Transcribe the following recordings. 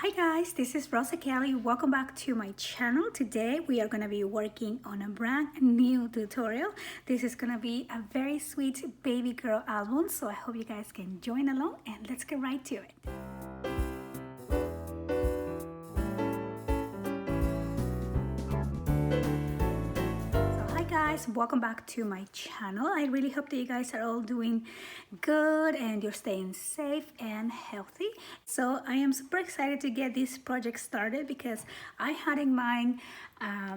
Hi guys, this is Rosa Kelly. Welcome back to my channel. Today we are going to be working on a brand new tutorial. This is going to be a very sweet baby girl album, so I hope you guys can join along and let's get right to it. Hi guys, welcome back to my channel. I really hope that you guys are all doing good and you're staying safe and healthy. So I am super excited to get this project started because I had in mind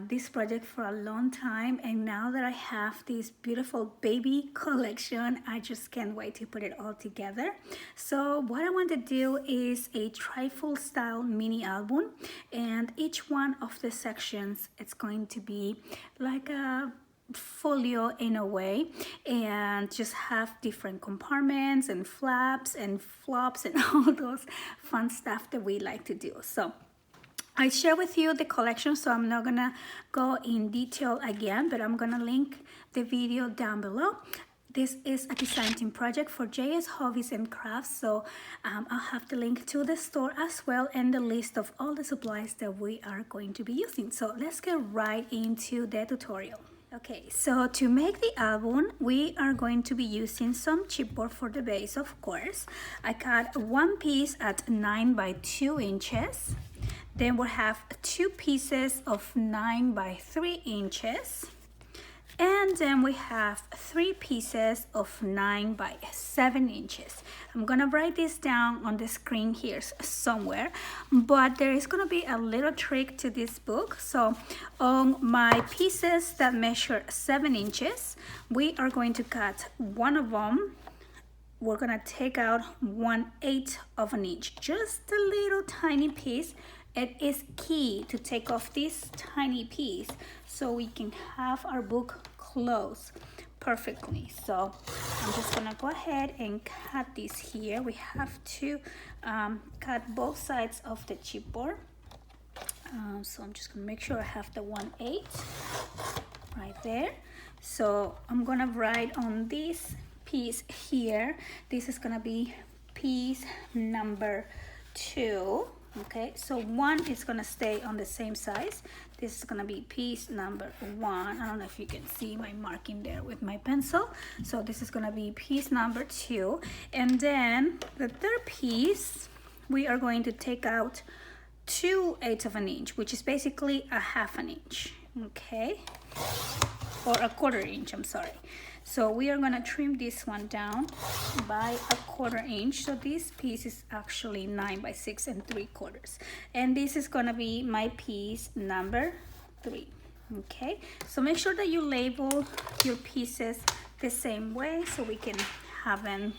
this project for a long time, and now that I have this beautiful baby collection, I just can't wait to put it all together. So what I want to do is a trifold style mini album, and each one of the sections it's going to be like a folio in a way, and just have different compartments and flaps and flops and all those fun stuff that we like to do. So I share with you the collection, so I'm not gonna go in detail again, but I'm gonna link the video down below. This is a design team project for JS Hobbies and Crafts, so I'll have the link to the store as well and the list of all the supplies that we are going to be using. So let's get right into the tutorial. Okay, so to make the album, we are going to be using some chipboard for the base, of course. I cut one piece at 9 by 2 inches. Then we'll have two pieces of 9 by 3 inches. And then we have three pieces of 9 by 7 inches. I'm gonna write this down on the screen here somewhere, but there is gonna be a little trick to this book. So on my pieces that measure 7 inches, we are going to cut one of them. We're gonna take out 1/8 of an inch, just a little tiny piece. It is key to take off this tiny piece so we can have our book close perfectly. So I'm just gonna go ahead and cut this here. We have to cut both sides of the chipboard. So I'm just gonna make sure I have the 1/8 right there. So I'm gonna write on this piece here, this is gonna be piece number 2. Okay, so 1 is gonna stay on the same size. This is gonna be piece number 1. I don't know if you can see my marking there with my pencil. So this is gonna be piece number 2. And then the third piece, we are going to take out 2/8 of an inch, which is basically a 1/2 an inch, okay? Or a 1/4 inch, I'm sorry. So we are gonna trim this one down by a 1/4 inch. So this piece is actually 9 by 6 3/4. And this is gonna be my piece number 3, okay? So make sure that you label your pieces the same way so we can have them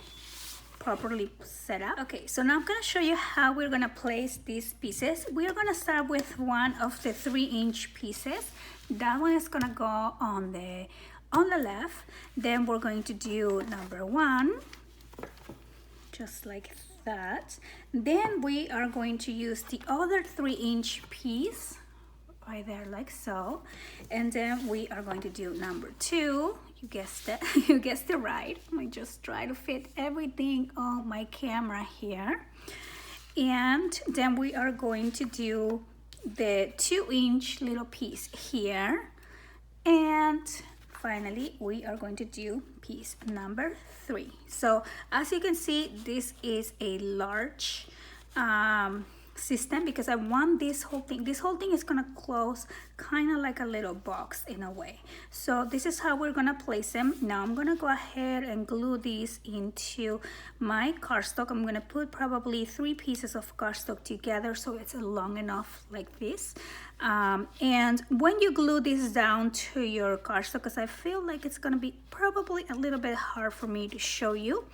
properly set up. Okay, so now I'm gonna show you how we're gonna place these pieces. We are gonna start with one of the 3-inch pieces. That one is gonna go on the left. Then we're going to do number 1, just like that. Then we are going to use the other 3-inch piece right there, like so. And then we are going to do number 2. You guessed it, you guessed it right. I just try to fit everything on my camera here. And then we are going to do the 2-inch little piece here. And finally, we are going to do piece number 3. So as you can see, this is a large system because I want this whole thing is gonna close kind of like a little box in a way. So this is how we're gonna place them. Now I'm gonna go ahead and glue these into my cardstock. I'm gonna put probably 3 pieces of cardstock together so it's long enough like this. And when you glue this down to your cardstock, because I feel like it's gonna be probably a little bit hard for me to show you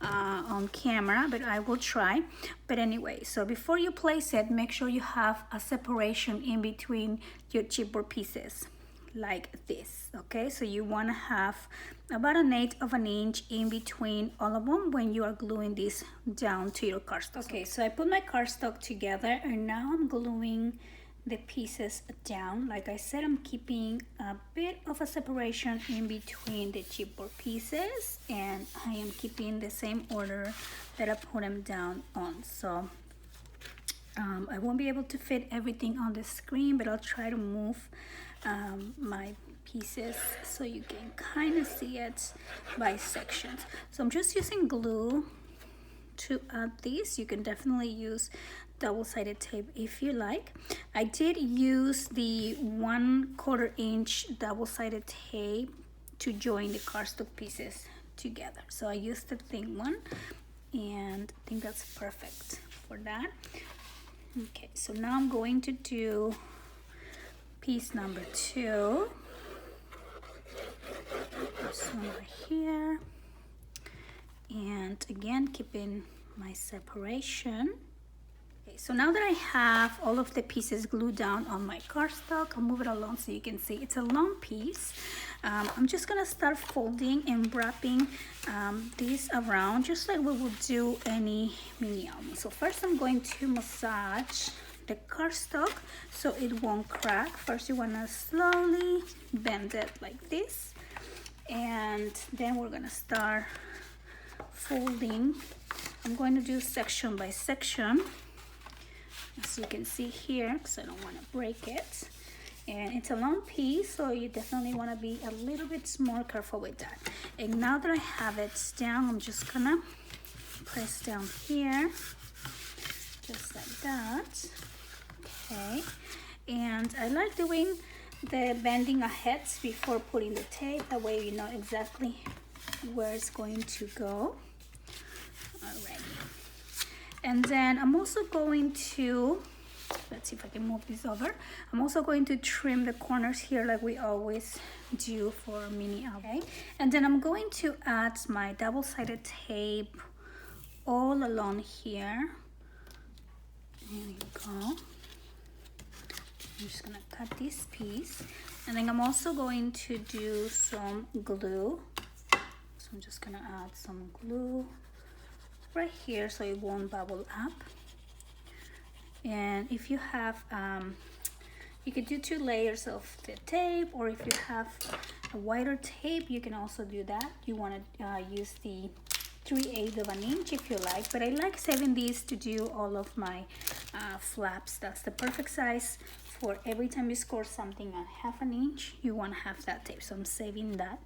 on camera, but I will try. But anyway, so before you place it, make sure you have a separation in between your chipboard pieces like this, okay? So you want to have about 1/8 of an inch in between all of them when you are gluing this down to your cardstock. Okay, so I put my cardstock together and now I'm gluing the pieces down. Like I said, I'm keeping a bit of a separation in between the chipboard pieces, and I am keeping the same order that I put them down on. So I won't be able to fit everything on the screen, but I'll try to move my pieces so you can kind of see it by sections. So I'm just using glue to add these. You can definitely use double-sided tape if you like. I did use the 1/4 inch double-sided tape to join the cardstock pieces together. So I used the thin one, and I think that's perfect for that. Okay, so now I'm going to do piece number 2. This one right here. And again, keeping my separation. Okay, so now that I have all of the pieces glued down on my cardstock, I'll move it along so you can see it's a long piece. I'm just gonna start folding and wrapping this around just like we would do any mini album. So first I'm going to massage the cardstock so it won't crack. First you wanna slowly bend it like this, and then we're gonna start folding. I'm going to do section by section, as you can see here, because I don't want to break it. And it's a long piece, so you definitely want to be a little bit more careful with that. And now that I have it down, I'm just gonna press down here, just like that. Okay, and I like doing the bending ahead before putting the tape. That way you know exactly where it's going to go. Alrighty, and then I'm also going to, let's see if I can move this over. I'm also going to trim the corners here like we always do for mini album. Okay, and then I'm going to add my double-sided tape all along here. There you go. I'm just gonna cut this piece, and then I'm also going to do some glue. So I'm just gonna add some glue right here so it won't bubble up. And if you have you could do 2 layers of the tape, or if you have a wider tape you can also do that. You want to use the 3/8 of an inch if you like, but I like saving these to do all of my flaps. That's the perfect size for every time you score something at 1/2 inch. You want to have that tape, so I'm saving that.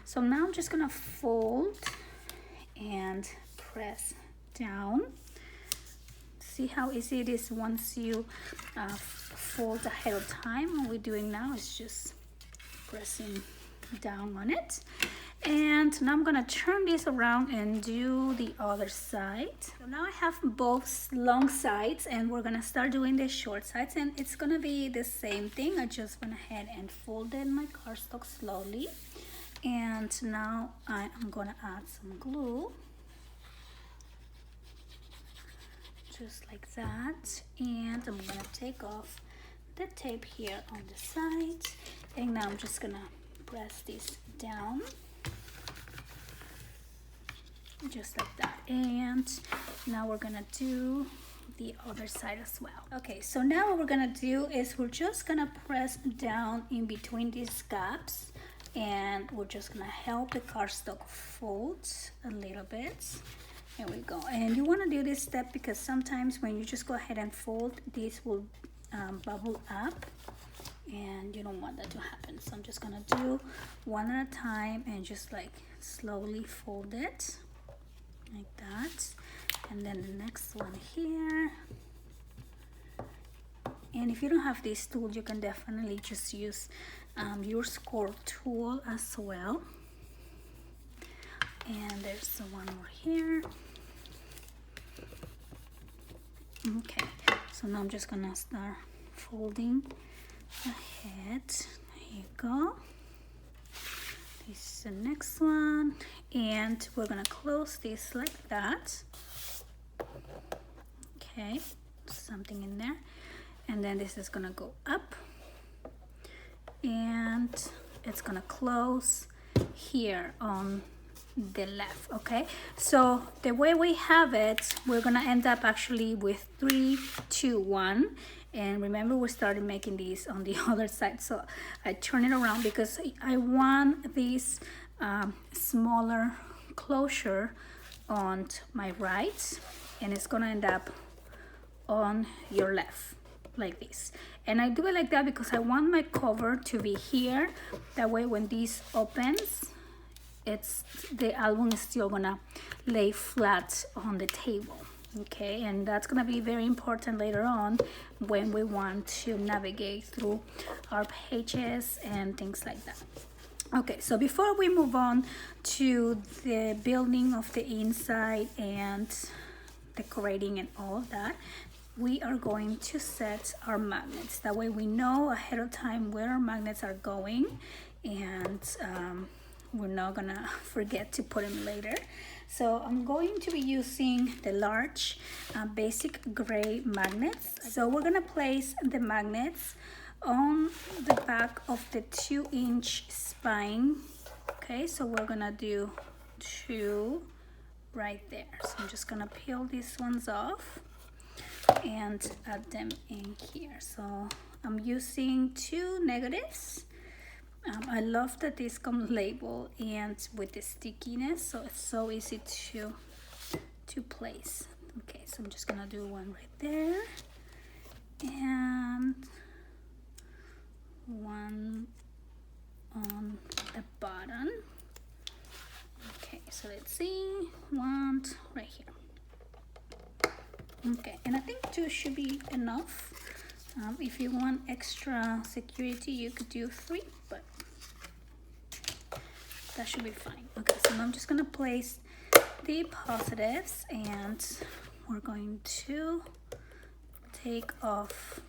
So now I'm just gonna fold and press down. See how easy it is once you fold ahead of time. What we're doing now is just pressing down on it. And now I'm gonna turn this around and do the other side. So now I have both long sides, and we're gonna start doing the short sides, and it's gonna be the same thing. I just went ahead and folded my cardstock slowly, and now I'm gonna add some glue, just like that. And I'm gonna take off the tape here on the side, and now I'm just gonna press this down just like that. And now we're gonna do the other side as well. Okay, so now what we're gonna do is we're just gonna press down in between these gaps, and we're just gonna help the cardstock fold a little bit. There we go. And you want to do this step because sometimes when you just go ahead and fold, this will bubble up, and you don't want that to happen. So I'm just gonna do one at a time and just like slowly fold it like that. And then the next one here. And if you don't have this tool, you can definitely just use your score tool as well. And there's the one more here. Okay, so now I'm just gonna start folding ahead. There you go. This is the next one, and we're gonna close this like that. Okay, something in there, and then this is gonna go up, and it's gonna close here on the left. Okay, so the way we have it, we're gonna end up actually with 3, 2, 1. And remember, we started making these on the other side, so I turn it around because I want this smaller closure on my right, and it's gonna end up on your left, like this. And I do it like that because I want my cover to be here. That way when this opens, the album is still gonna lay flat on the table. Okay, and that's gonna be very important later on when we want to navigate through our pages and things like that. Okay, so before we move on to the building of the inside and decorating and all of that, we are going to set our magnets. That way we know ahead of time where our magnets are going, and we're not gonna forget to put them later. So I'm going to be using the large basic gray magnets. So we're gonna place the magnets on the back of the 2-inch spine. Okay, so we're gonna do 2 right there. So I'm just gonna peel these ones off and add them in here. So I'm using 2 negatives. I love that this comes labeled and with the stickiness, so it's so easy to place. Okay, so I'm just gonna do one right there and one on the bottom. Okay, so let's see, one right here. Okay, and I think 2 should be enough. If you want extra security, you could do 3, but that should be fine. Okay, so now I'm just gonna place the positives and we're going to take off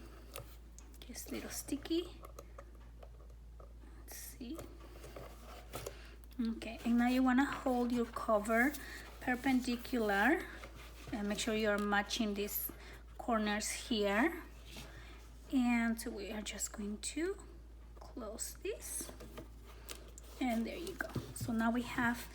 this little sticky. Let's see. Okay, and now you wanna hold your cover perpendicular and make sure you're matching these corners here. And we are just going to close this. And there you go. So now we have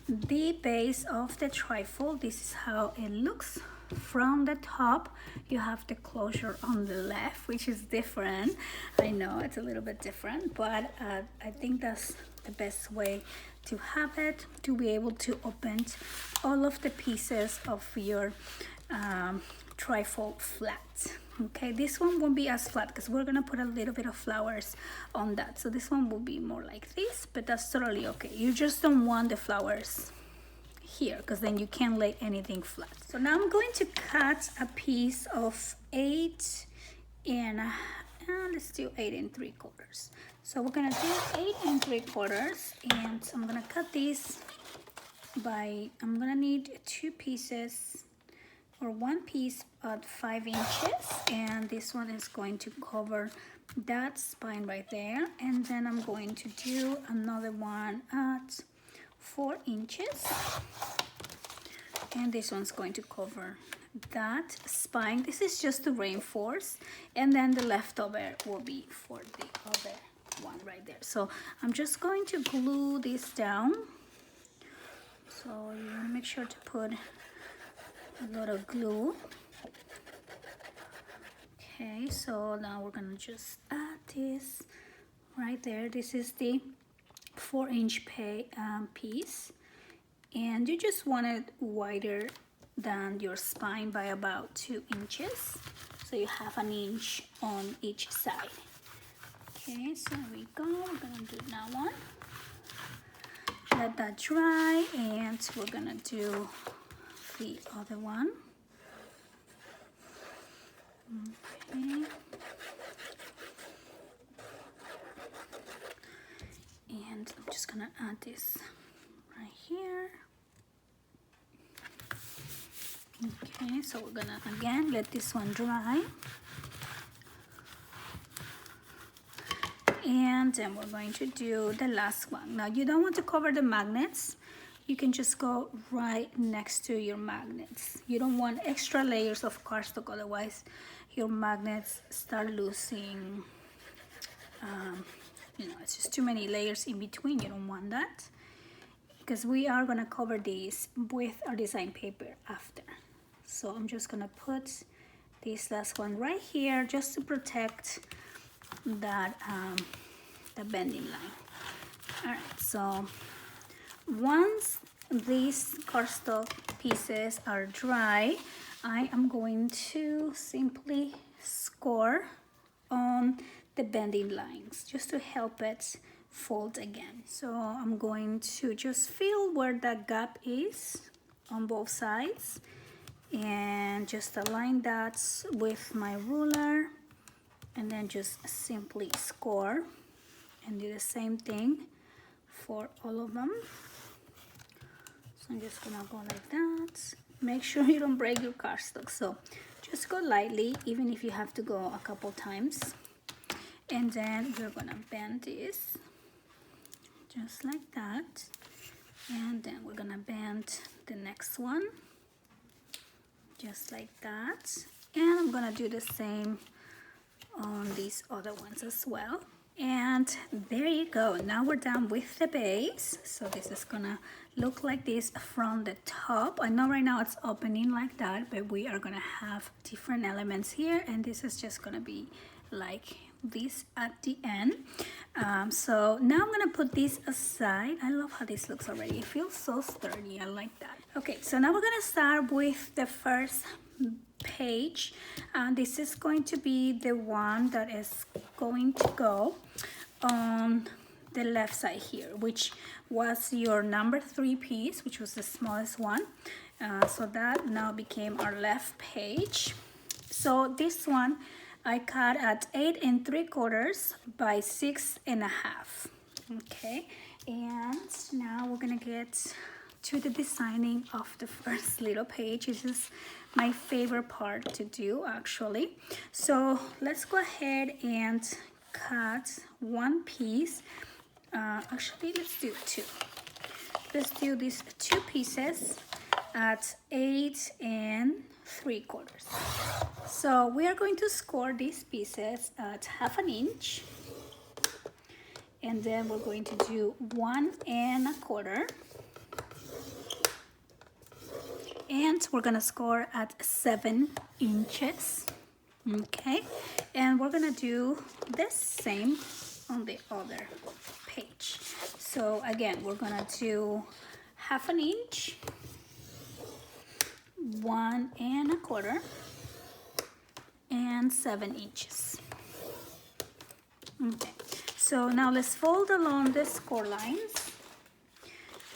the base of the trifold. This is how it looks from the top. You have the closure on the left, which is different. I know it's a little bit different, but I think that's the best way to have it, to be able to open all of the pieces of your trifold flat. Okay, this one won't be as flat because we're gonna put a little bit of flowers on that, so this one will be more like this, but that's totally okay. You just don't want the flowers here because then you can't lay anything flat. So now I'm going to cut a piece of 8 and let's do 8 3/4. So we're gonna do 8 3/4, and I'm gonna cut these by, I'm gonna need 2 pieces or 1 piece at 5 inches, and this one is going to cover that spine right there, and then I'm going to do another one at 4 inches, and this one's going to cover that spine. This is just to reinforce, and then the leftover will be for the other one right there. So I'm just going to glue this down, so you want to make sure to put a lot of glue. Okay, so now we're gonna just add this right there. This is the 4-inch piece, and you just want it wider than your spine by about 2 inches, so you have an inch on each side. Okay, so there we go. We're gonna do that one, let that dry, and we're gonna do the other one. Okay. And I'm just gonna add this right here. Okay, so we're gonna again let this one dry. And then we're going to do the last one. Now you don't want to cover the magnets. You can just go right next to your magnets. You don't want extra layers of cardstock, otherwise your magnets start losing, it's just too many layers in between. You don't want that, because we are gonna cover these with our design paper after. So I'm just gonna put this last one right here just to protect that the bending line. All right, so once these cardstock pieces are dry, I am going to simply score on the bending lines just to help it fold again. So I'm going to just feel where that gap is on both sides and just align that with my ruler, and then just simply score and do the same thing for all of them. So I'm just gonna go like that. Make sure you don't break your cardstock, so just go lightly, even if you have to go a couple times. And then we're gonna bend this just like that, and then we're gonna bend the next one just like that, and I'm gonna do the same on these other ones as well. And there you go, now we're done with the base. So this is gonna look like this from the top. I know right now it's opening like that, but we are gonna have different elements here, and this is just gonna be like this at the end. So now I'm gonna put this aside. I love how this looks already. It feels so sturdy. I like that. Okay, so now we're gonna start with the first page. This is going to be the one that is going to go on the left side here, which was your number 3 piece, which was the smallest one. So that now became our left page. So this one I cut at 8 3/4 by 6 1/2. Okay, and now we're gonna get to the designing of the first little page. This is my favorite part to do, actually. So let's go ahead and cut one piece. Actually, let's do 2. Let's do these 2 pieces at 8 3/4. So we are going to score these pieces at 1/2 inch, and then we're going to do 1 1/4, and we're gonna score at 7 inches. Okay, and we're gonna do the same on the other page. So again, we're gonna do 1/2 inch, 1 1/4, and 7 inches. Okay, so now let's fold along the score lines.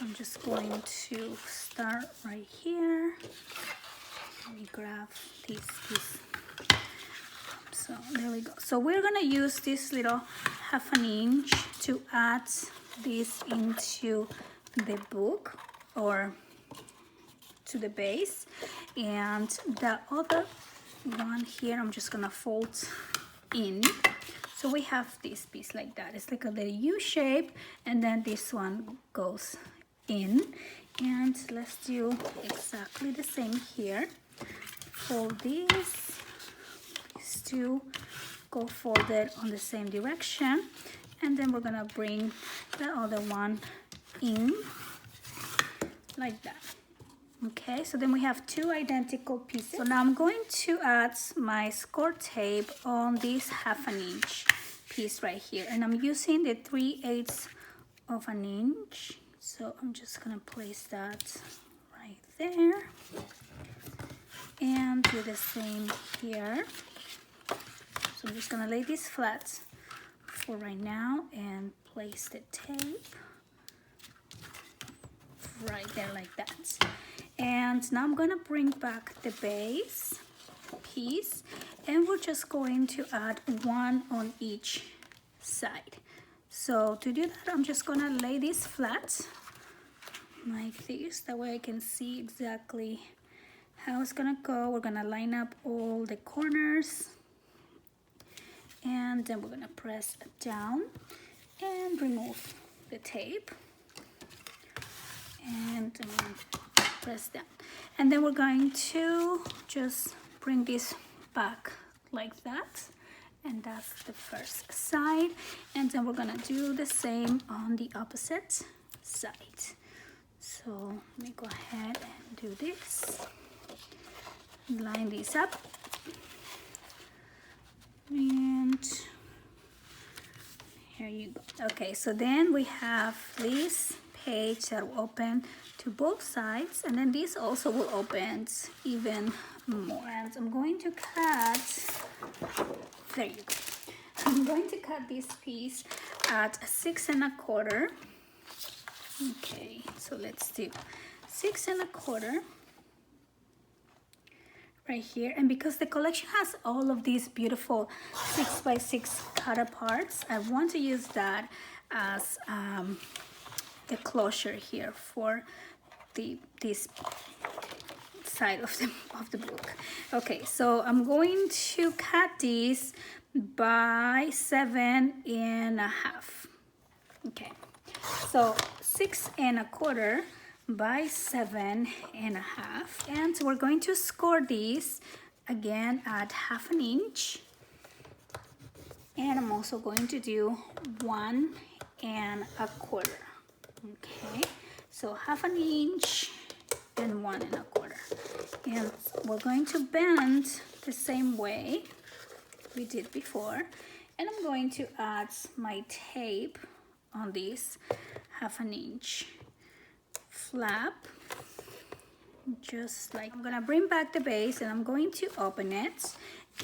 I'm just going to start right here. Let me grab this piece. So there we go. So we're gonna use this little 1/2 inch to add this into the book or to the base, and the other one here I'm just gonna fold in. So we have this piece like that. It's like a little U shape, and then this one goes in. And let's do exactly the same here. Fold these two, go folded on the same direction, and then we're gonna bring the other one in like that. Okay, so then we have 2 identical pieces. So now I'm going to add my score tape on this 1/2 inch piece right here, and I'm using the 3/8 of an inch. So I'm just gonna place that right there and do the same here. So I'm just gonna lay this flat for right now and place the tape right there like that. And now I'm gonna bring back the base piece, and we're just going to add 1 on each side. So to do that, I'm just gonna lay this flat like this, that way I can see exactly how it's gonna go. We're gonna line up all the corners, and then we're gonna press down and remove the tape, and press down, and then we're going to just bring this back like that, and that's the first side, and then we're gonna do the same on the opposite side. So let me go ahead and do this, line these up, and here you go. Okay, so then we have this page that will open to both sides, and then this also will open even more. And I'm going to cut, there you go. I'm going to cut this piece at 6 1/4. Okay, so let's do 6 1/4 right here. And because the collection has all of these beautiful 6 by 6 cut parts, I want to use that as the closure here for this side of the book. Okay, so I'm going to cut these by 7 1/2. Okay, so 6 1/4 by 7 1/2, and we're going to score these again at 1/2 inch, and I'm also going to do 1 1/4. Okay, so 1/2 inch and 1 1/4, and we're going to bend the same way we did before, and I'm going to add my tape on this 1/2 inch flap, just like. I'm gonna bring back the base and I'm going to open it,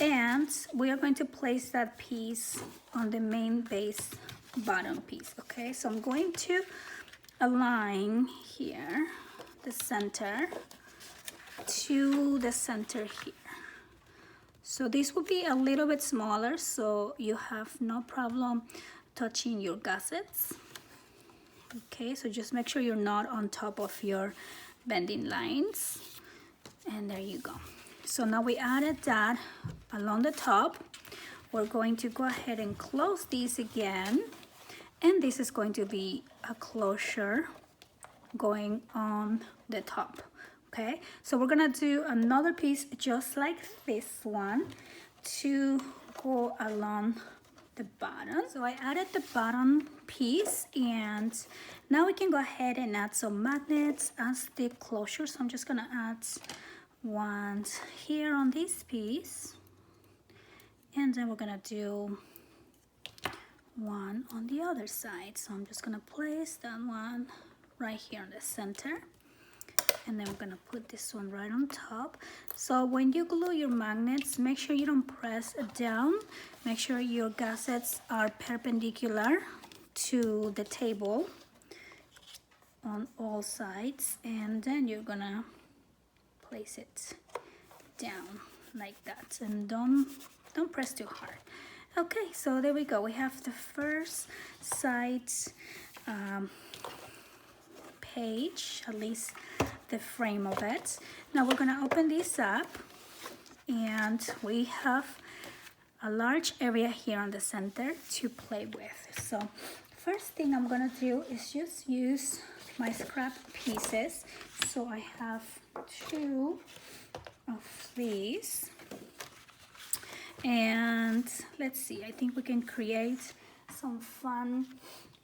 and we are going to place that piece on the main base bottom piece. Okay, so I'm going to align here the center to the center here. So this will be a little bit smaller, so you have no problem touching your gussets. Okay, so just make sure you're not on top of your bending lines, and there you go. So now we added that along the top. We're going to go ahead and close these again, and this is going to be a closure going on the top. Okay, so we're gonna do another piece just like this one to go along the bottom. So I added the bottom piece, and now we can go ahead and add some magnets as the closure. So I'm just gonna add one here on this piece, and then we're gonna do one on the other side. So I'm just gonna place that one right here in the center, and then we're gonna put this one right on top. So when you glue your magnets, make sure you don't press it down. Make sure your gussets are perpendicular to the table on all sides, and then you're gonna place it down like that, and don't press too hard. Okay, so there we go. We have the first side page, at least the frame of it. Now we're gonna open this up, and we have a large area here on the center to play with. So first thing I'm gonna do is just use my scrap pieces. So I have 2 of these, and let's see, I think we can create some fun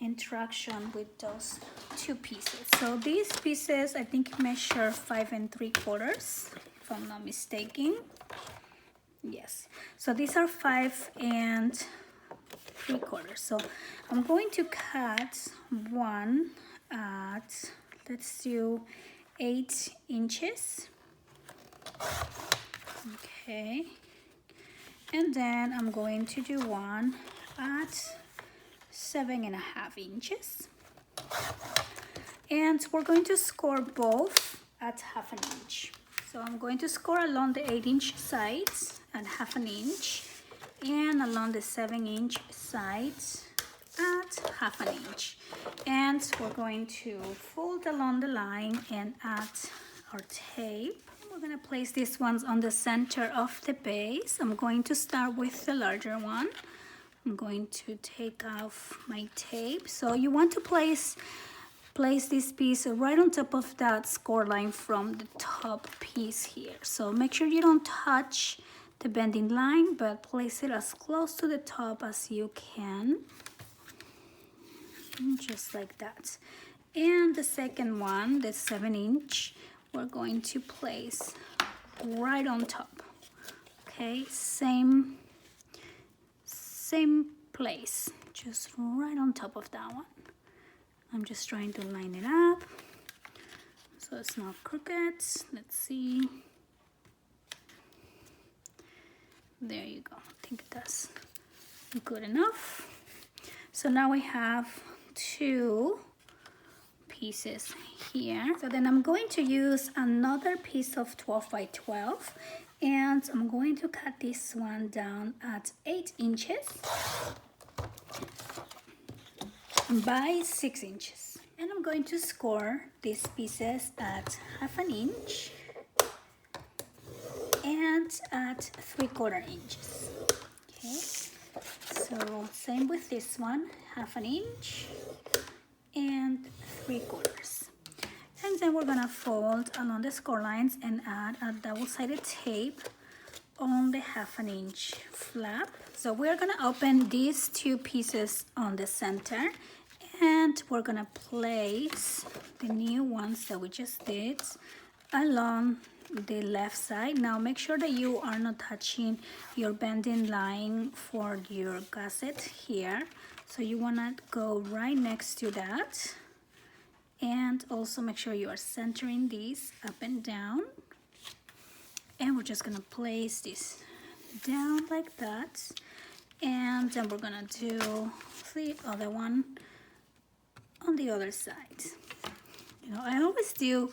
interaction with those 2 pieces. So these pieces I think measure 5 3/4, if I'm not mistaken. Yes, so these are 5 3/4. So I'm going to cut one at, let's do 8 inches. Okay, and then I'm going to do one at 7 1/2 inches, and we're going to score both at 1/2 inch. So I'm going to score along the 8 inch sides at 1/2 inch, and along the 7 inch sides at 1/2 inch, and we're going to fold along the line and add our tape. We're going to place these ones on the center of the base. I'm going to start with the larger one. I'm going to take off my tape. So you want to place this piece right on top of that score line from the top piece here. So make sure you don't touch the bending line, but place it as close to the top as you can, just like that. And the second one, the 7 inch, we're going to place right on top. Okay, same place, just right on top of that one. I'm just trying to line it up so it's not crooked. Let's see. There you go. I think that's good enough. So now we have 2 pieces here. So then I'm going to use another piece of 12 by 12, and I'm going to cut this one down at 8 inches by 6 inches. And I'm going to score these pieces at 1/2 inch and at 3/4 inches. Okay, so same with this one, 1/2 inch and 3/4. And then we're gonna fold along the score lines and add a double-sided tape on the 1/2 inch flap. So we're gonna open these 2 pieces on the center, and we're gonna place the new ones that we just did along the left side. Now make sure that you are not touching your bending line for your gusset here. So you wanna go right next to that. And also make sure you are centering these up and down. And we're just gonna place this down like that. And then we're gonna do the other one on the other side. You know, I always do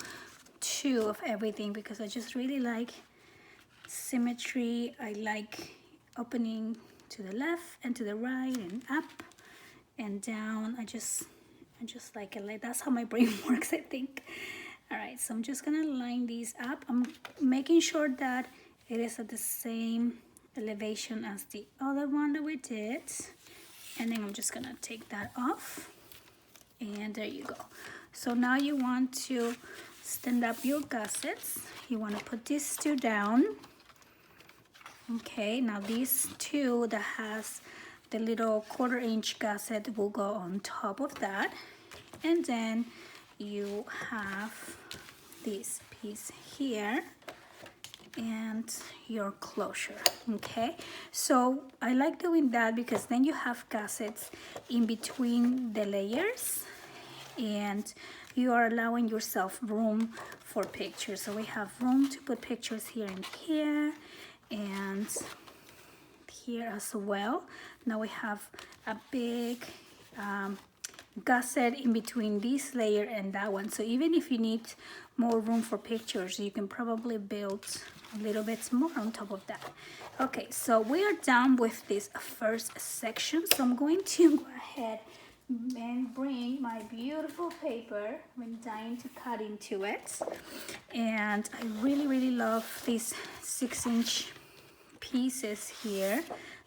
2 of everything because I just really like symmetry. I like opening to the left and to the right and up and down. I just like it. Like, that's how my brain works, I think. All right, so I'm just gonna line these up. I'm making sure that it is at the same elevation as the other one that we did, and then I'm just gonna take that off, and there you go. So now you want to stand up your gussets. You want to put these 2 down. Okay, now these 2 that has the little 1/4 inch gusset will go on top of that, and then you have this piece here and your closure. Okay, so I like doing that because then you have gussets in between the layers and you are allowing yourself room for pictures. So we have room to put pictures here and here and here as well. Now we have a big gusset in between this layer and that one. So even if you need more room for pictures, you can probably build a little bit more on top of that. Okay, so we are done with this first section. So I'm going to go ahead and bring my beautiful paper. I'm dying to cut into it. And I really love these 6-inch pieces here.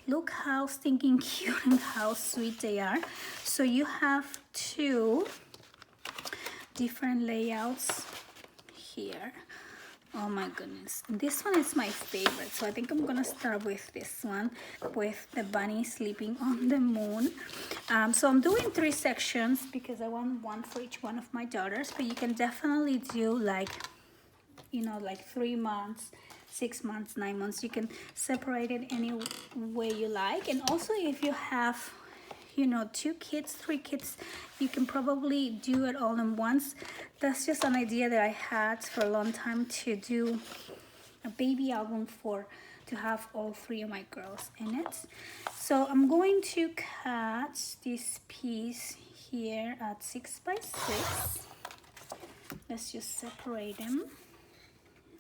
Look how stinking cute and how sweet they are. So you have 2 different layouts here. Oh my goodness, this one is my favorite. So I think I'm gonna start with this one with the bunny sleeping on the moon. So I'm doing 3 sections because I want one for each one of my daughters, but you can definitely do like, you know, like 3 months, 6 months, 9 months. You can separate it any way you like. And also if you have, you know, 2 kids, 3 kids, you can probably do it all in once. That's just an idea that I had for a long time, to do a baby album to have all 3 of my girls in it. So I'm going to cut this piece here at 6 by 6. Let's just separate them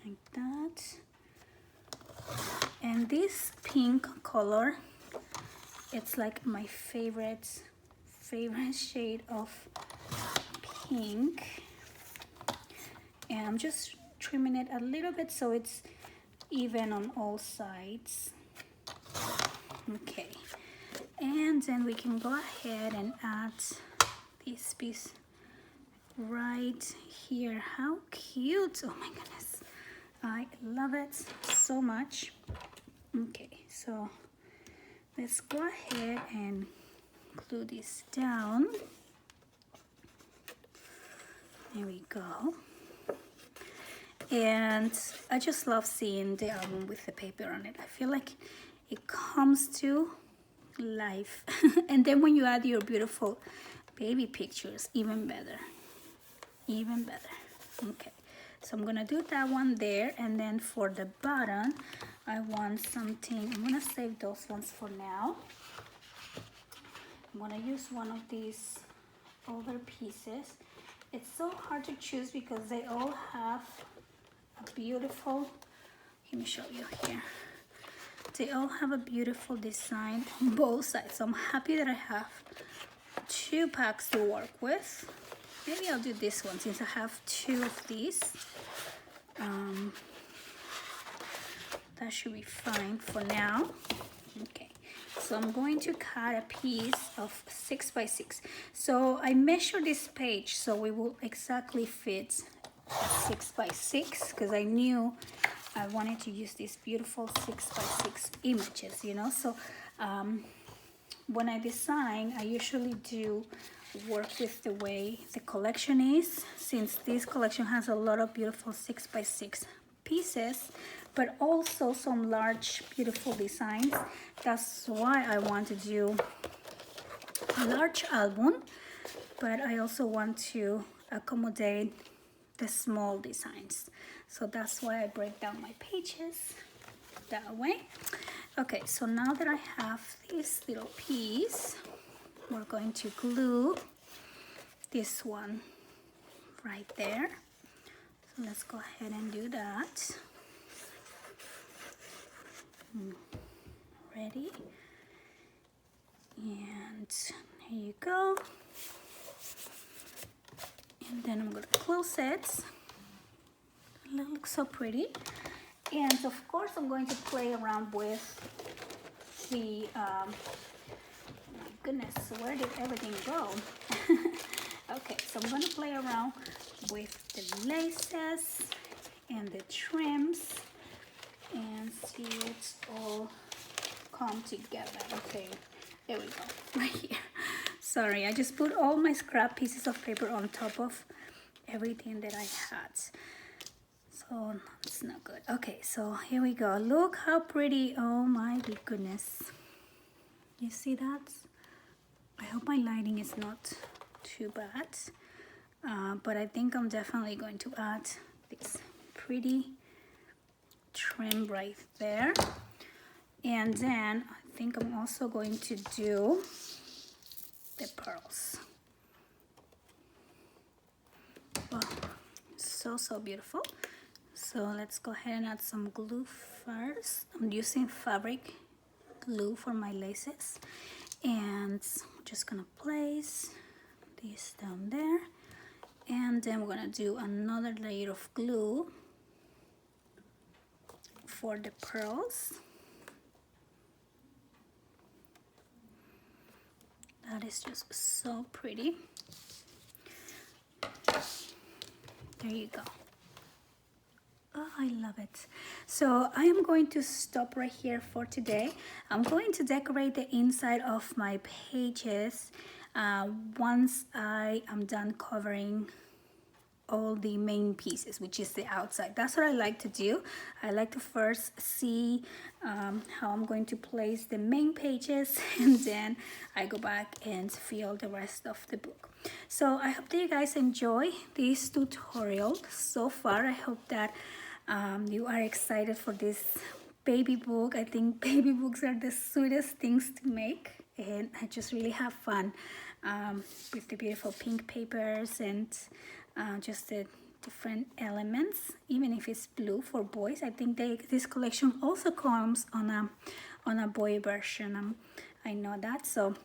like that. And this pink color, it's like my favorite shade of pink. And I'm just trimming it a little bit so it's even on all sides. Okay, and then we can go ahead and add this piece right here. How cute! Oh my goodness, I love it so much. Okay, so let's go ahead and glue this down. There we go. And I just love seeing the album with the paper on it. I feel like it comes to life. And then when you add your beautiful baby pictures, even better. Even better. Okay, so I'm gonna do that one there, and then for the bottom I want something. I'm gonna save those ones for now. I'm gonna use one of these older pieces. It's so hard to choose because they all have a beautiful, let me show you here. They all have a beautiful design on both sides. So I'm happy that I have 2 packs to work with. Maybe I'll do this one since I have 2 of these. That should be fine for now. Okay, so I'm going to cut a piece of 6 by 6. So I measured this page so we will exactly fit 6 by 6 because I knew I wanted to use these beautiful 6 by 6 images, you know. So when I design, I usually do work with the way the collection is, since this collection has a lot of beautiful 6 by 6 pieces, but also some large beautiful designs. That's why I want to do a large album, but I also want to accommodate the small designs. So that's why I break down my pages that way. Okay, so now that I have this little piece, we're going to glue this one right there. So let's go ahead and do that. Ready? And here you go. And then I'm gonna close it. It looks so pretty. And of course I'm going to play around with the, my goodness, where did everything go? Okay, so I'm gonna play around with the laces and the trims and see it's all come together. Okay, there we go, right here. Sorry, I just put all my scrap pieces of paper on top of everything that I had. So it's not good. Okay, so here we go. Look how pretty. Oh my goodness. You see that? I hope my lighting is not too bad. But I think I'm definitely going to add this pretty trim right there. And then I think I'm also going to do the pearls. Wow, so beautiful. So let's go ahead and add some glue first. I'm using fabric glue for my laces, and I'm just gonna place this down there, and then we're gonna do another layer of glue for the pearls. That is just so pretty. There you go. Oh, I love it. So I am going to stop right here for today. I'm going to decorate the inside of my pages once I am done covering all the main pieces, which is the outside. That's what I like to do. I like to first see how I'm going to place the main pages, and then I go back and fill the rest of the book. So I hope that you guys enjoy this tutorial so far. I hope that you are excited for this baby book. I think baby books are the sweetest things to make, and I just really have fun with the beautiful pink papers and just the different elements. Even if it's blue for boys, I think this collection also comes on a boy version. I know that. So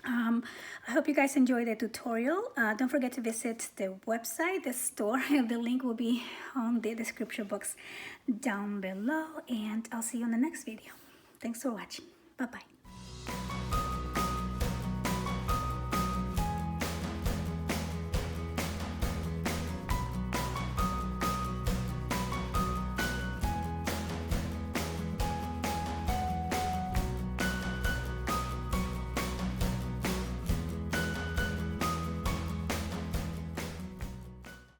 I hope you guys enjoyed the tutorial. Don't forget to visit the website, the store. The link will be on the description box down below, and I'll see you on the next video. Thanks for watching. Bye bye.